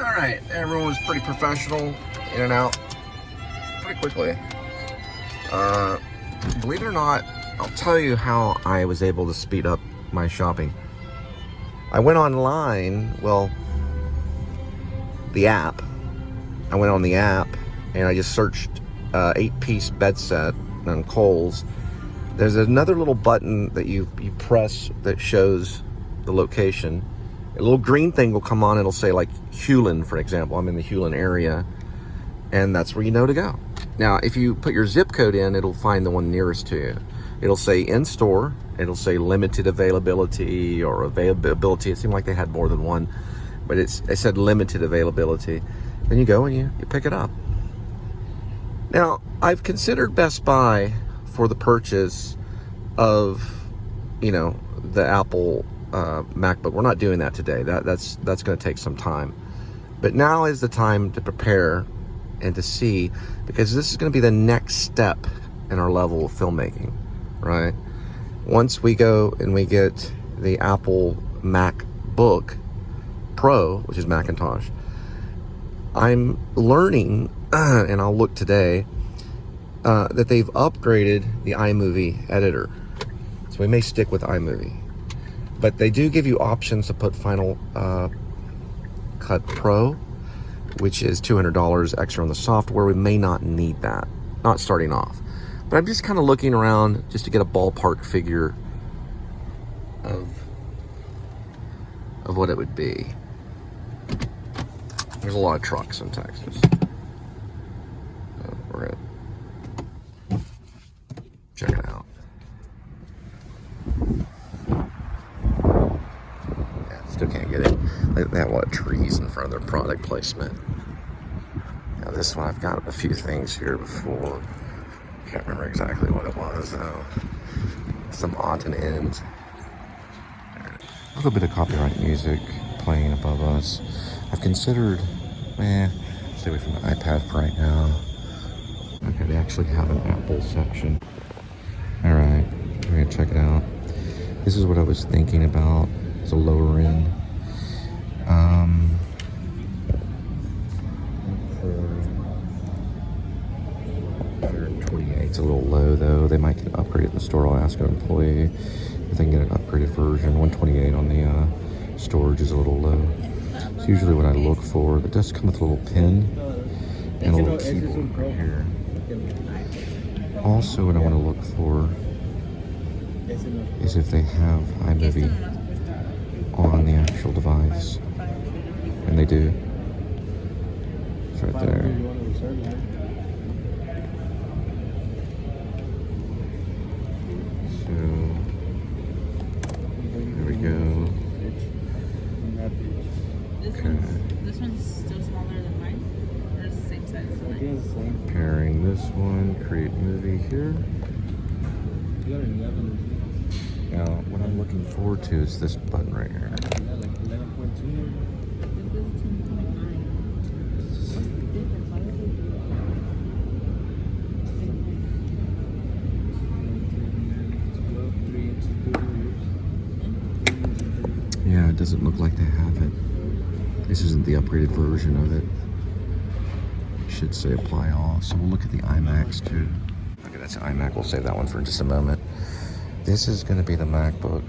Alright, everyone was pretty professional, in and out pretty quickly. Believe it or not, I'll tell you how I was able to speed up my shopping. I went online, well, the app. I went on the app and I just searched 8-piece bed set on Kohl's. There's another little button that you press that shows the location. A little green thing will come on. It'll say like Hewlin, for example. I'm in the Hewlin area, and that's where you know to go. Now, if you put your zip code in, it'll find the one nearest to you. It'll say in store. It'll say limited availability or availability. It seemed like they had more than one, but it said limited availability. Then you go and you pick it up. Now, I've considered Best Buy for the purchase of, the Apple MacBook. We're not doing that today. That's going to take some time. But now is the time to prepare and to see, because this is going to be the next step in our level of filmmaking, right? Once we go and we get the Apple MacBook Pro, which is Macintosh, I'm learning, and I'll look today, that they've upgraded the iMovie editor. So we may stick with iMovie. But they do give you options to put Final Cut Pro, which is $200 extra on the software. We may not need that, not starting off. But I'm just kind of looking around just to get a ballpark figure of what it would be. There's a lot of trucks in Texas. So we're gonna check it out. Yeah, still can't get it. They have a lot of trees in front of their product placement. Now this one, I've got a few things here before. Can't remember exactly what it was though. Some odds and ends. A little bit of copyright music playing above us. I've considered, stay away from the iPad for right now. Okay, they actually have an Apple section. All right, we're gonna check it out. This is what I was thinking about. It's a lower end. 128. It's a little low though. They might get an upgrade at the store. I'll ask an employee if they can get an upgraded version. 128 on the storage is a little low. It's usually what I look for. It does come with a little pin and a little keyboard right here. Also, what I want to look for is if they have iMovie on the actual device. And they do. It's right there. So, there we go. This one's still smaller than mine? Or is it the same size as mine? Pairing this one, create movie here. Now, what I'm looking forward to is this button right here. Yeah, it doesn't look like they have it. This isn't the upgraded version of it. It should say apply all. So we'll look at the iMacs too. Okay, that's an iMac. We'll save that one for just a moment. This is going to be the MacBook.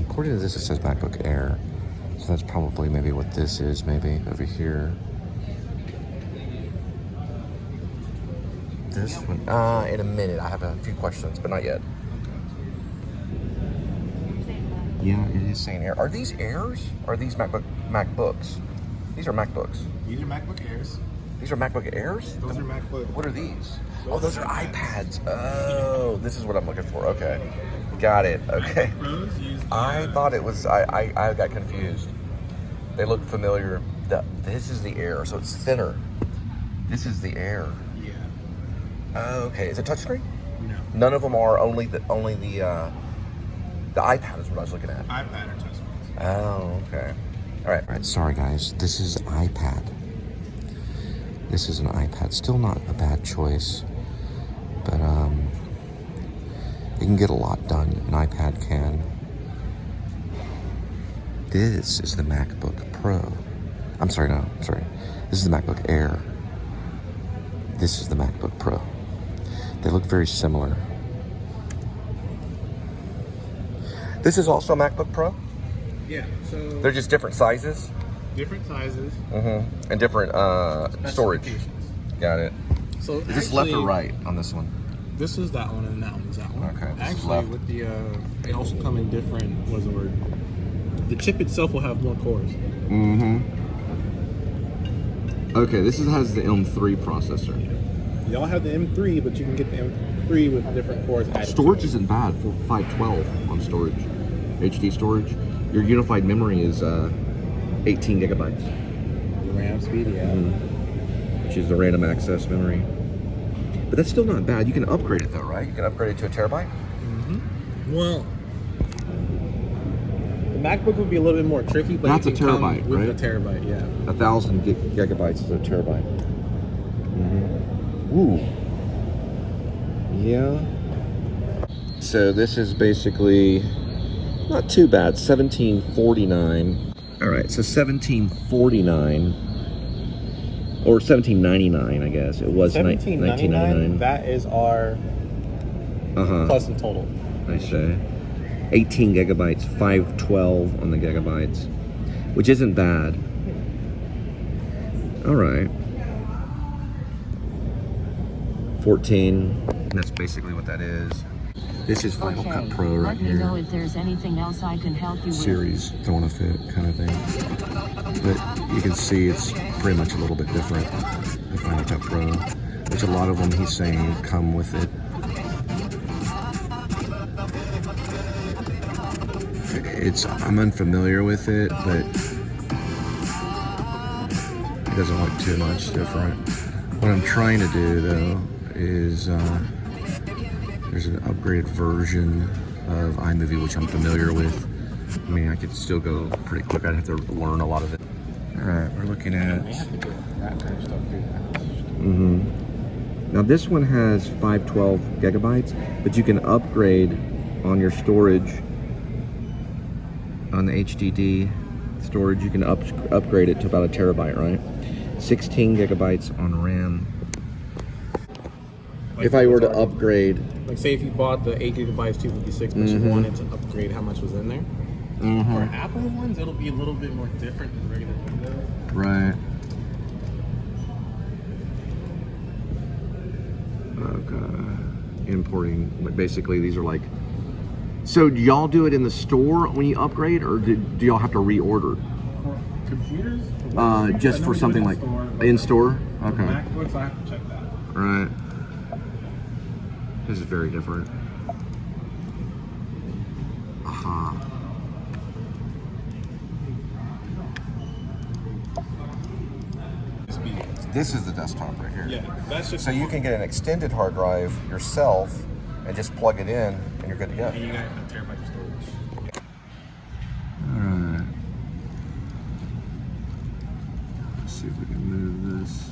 According to this, it says MacBook Air. So that's probably maybe what this is, maybe over here. This one, in a minute. I have a few questions, but not yet. Yeah, it is saying Air. Are these Airs? Or are these MacBooks? These are MacBooks. These are MacBook Airs. These are MacBook Airs? Those are MacBook. What are these? Oh, those are iPads. Oh, this is what I'm looking for. Okay. Got it. Okay. I thought it was, I got confused. They look familiar. This is the Air, so it's thinner. This is the Air. Yeah. Okay. Is it touchscreen? No. None of them are. Only the iPad is what I was looking at. iPad or touchscreen. Oh, okay. All right. Sorry, guys. This is iPad. This is an iPad. Still not a bad choice, but it can get a lot done. An iPad can. this is the MacBook Pro. I'm sorry, no, sorry. This is the MacBook Air. This is the MacBook Pro. They look very similar. This is also a MacBook Pro? Yeah, so They're just different sizes? different sizes. And different storage. Specifications. Got it. So Is this left or right on this one? This is that one and that one's that one. Okay, this is Actually, left. with the they also come in different. What's the word? The chip itself will have more cores. Okay, this has the M3 processor. Y'all have the M3, but you can get the M3 with different cores added. Storage isn't bad for 512 on storage. HD storage. Your unified memory is 18 gigabytes. The RAM speed, yeah. Which is the random access memory. But that's still not bad. You can upgrade it though, right? You can upgrade it to a terabyte? Well, the MacBook would be a little bit more tricky, but That's it a can come terabyte, with right? a terabyte, yeah. 1,000 gigabytes is a terabyte. Ooh. Yeah. So this is basically not too bad. 1749. All right, so 1749 or 1799, I guess it was. 1999. That is our plus in total. I say 18 gigabytes, 512 on the gigabytes, which isn't bad. All right. 14. That's basically what that is. This is Final Cut Pro right here. Let me know if there's anything else I can help you with. Series throwing a fit kind of thing. But you can see it's pretty much a little bit different. The Final Cut Pro, which a lot of them he's saying come with it. I'm unfamiliar with it, but it doesn't look too much different. What I'm trying to do though is there's an upgraded version of iMovie which I'm familiar with. I mean, I could still go pretty quick. I'd have to learn a lot of it. All right, we're looking at. We have to do that kind of stuff too. Now this one has 512 gigabytes, but you can upgrade on your storage. On the HDD storage, you can upgrade it to about a terabyte, right? 16 gigabytes on RAM. Like If I were to upgrade, Like say if you bought the 8 gigabytes 256, but you wanted to upgrade how much was in there. For Apple ones, it'll be a little bit more different than regular Windows. right? Okay. Importing, like basically these are like. So do y'all do it in the store when you upgrade, or do y'all have to reorder? For computers? Just for something like in store? Okay. MacBooks, I have to check that. Right. This is very different. This is the desktop right here. Yeah, that's just. So you can get an extended hard drive yourself and just plug it in and you're good to go. And you got a terabyte of storage. Alright. Let's see if we can move this.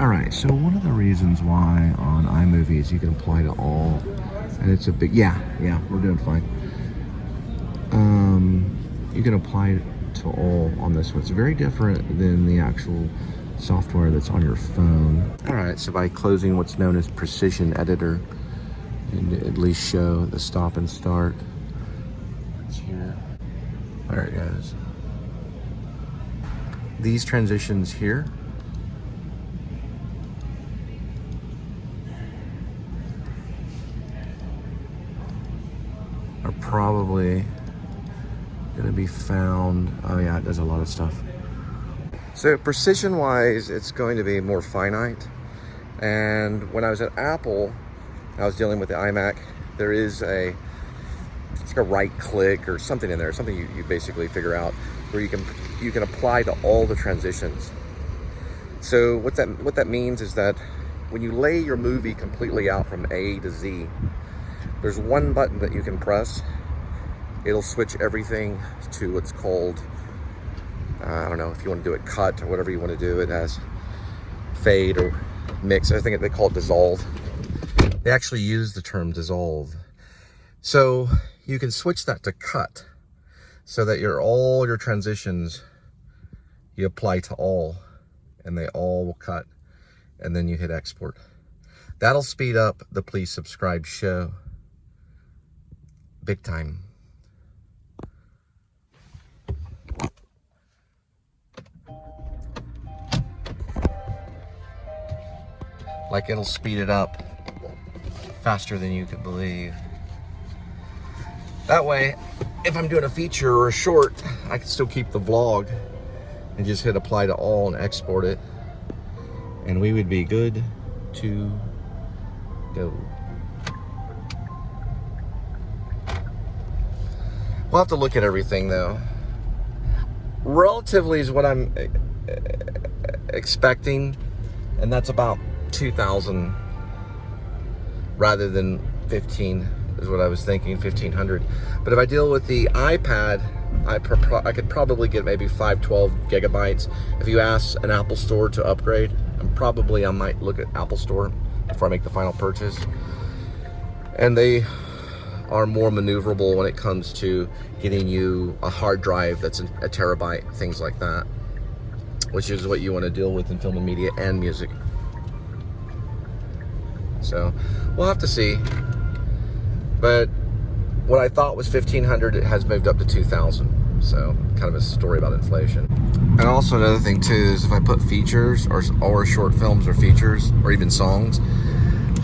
Alright, so one of the reasons why on iMovie is you can apply to all, and it's a big, yeah, we're doing fine. You can apply to all on this one. It's very different than the actual software that's on your phone. Alright, so by closing what's known as Precision Editor, you can at least show the stop and start. It's here. There it goes. These transitions here are probably going to be found. Oh yeah, it does a lot of stuff. So precision wise, it's going to be more finite. And when I was at Apple, I was dealing with the iMac. There is it's like a right click or something in there, something you basically figure out where you can apply to all the transitions. So what that means is that when you lay your movie completely out from A to Z, there's one button that you can press. It'll switch everything to what's called, I don't know if you want to do it cut or whatever you want to do. It has fade or mix. I think they call it dissolve. They actually use the term dissolve. So you can switch that to cut. so that all your transitions, you apply to all, and they all will cut, and then you hit export. That'll speed up the please subscribe show big time. Like, it'll speed it up faster than you could believe. That way, if I'm doing a feature or a short, I can still keep the vlog and just hit apply to all and export it, and we would be good to go. We'll have to look at everything though. Relatively is what I'm expecting, and that's about 2,000 rather than 15 is what I was thinking, 1,500. But if I deal with the iPad, I could probably get maybe 512 gigabytes. If you ask an Apple store to upgrade, I might look at Apple store before I make the final purchase. And they are more maneuverable when it comes to getting you a hard drive that's a terabyte, things like that, which is what you want to deal with in film and media and music. So we'll have to see. But what I thought was 1,500, it has moved up to 2,000. So kind of a story about inflation. And also another thing too is if I put features or short films or features or even songs,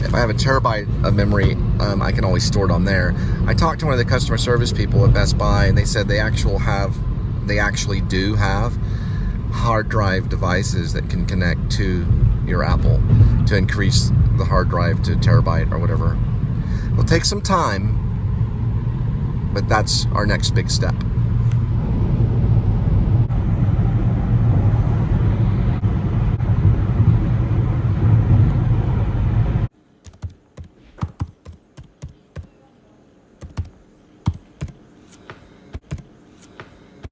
if I have a terabyte of memory, I can always store it on there. I talked to one of the customer service people at Best Buy, and they said they actually do have hard drive devices that can connect to your Apple to increase the hard drive to terabyte or whatever. It'll take some time, but that's our next big step.